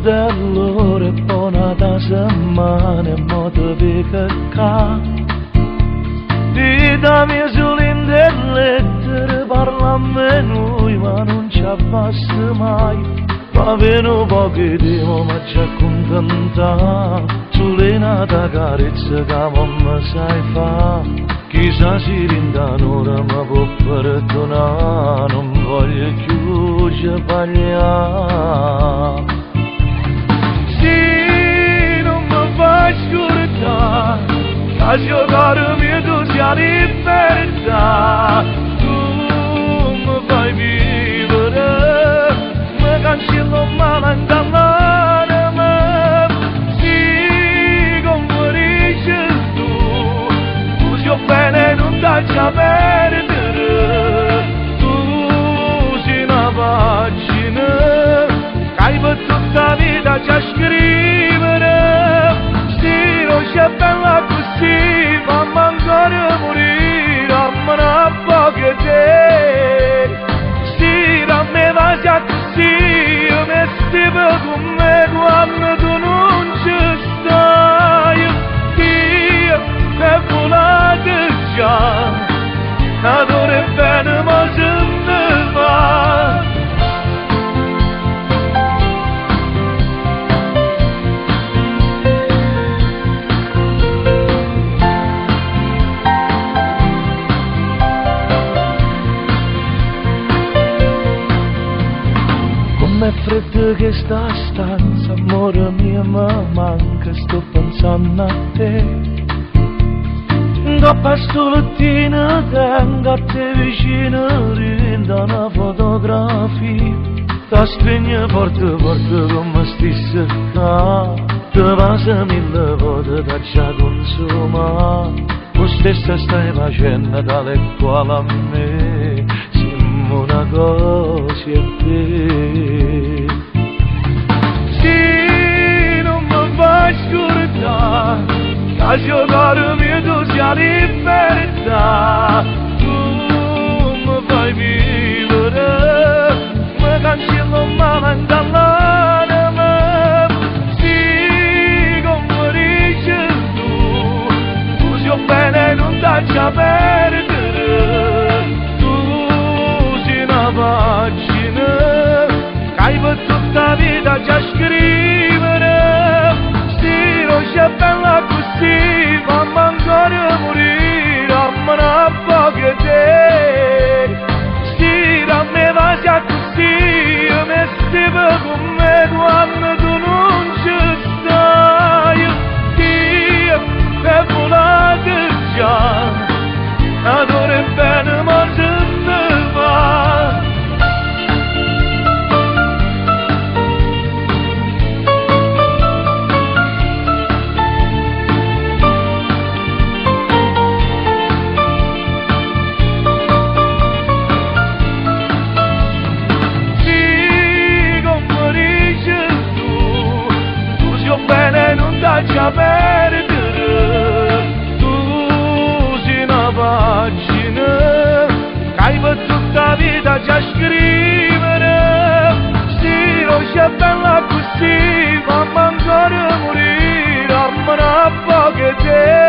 Allora è buona da settimana e mo te dico ca vita mia sulle lettere parla a me noi ma non ci abbassa mai ma veno pochi tempo ma ci accontenta sulle nata carezza che mamma sai fa chissà si rinda un'ora ma può perdonare non voglio più sbagliare. Sì, non mi fai scordare, a giocare mia tu sia libertà, tu mi fai vivere, mi cancello malandanare, sì, come dici tu sia bene non dacci a perdere, tu sei una pagina, che hai per tutta la vita già scrivere, sì, non c'è bella così, fammi ancora morire, a me ne poche te, sì, da me va già così, io mi stivo con me quando tu non ci stai, io che volate già, adoro bene ma se ne va. Com'è fredda che sta stanza, amore mio mi manca, sto pensando a te. Dopo sto lettino tengo a te vicino, rinda una fotografia. Ti stringe forte forte come stesse qua, ti passa mille volte da già consuma. Lo stesso stai facendo tale e quale a me, siamo una cosa e te. Sì, non mi fai scordare, a giocare mia tu sia libertà, tu mi fai vivere, mi cancello malandanare, sì, come dici tu sia bene non dacci a perdere, tu sei una pagina, che hai per tutta la vita già scrivere, sì, non c'è bella così, fammi ancora morire, a me ne poche te, sì, da me va già così, io mi stivo con me quando tu non ci stai, io che volate già, adoro bene ma se ne va. Bene non dacci a perdere, tu sei una pagina, che hai per tutta la vita già scrivere, sì, non c'è bella così, fammi ancora morire, a me ne poche te.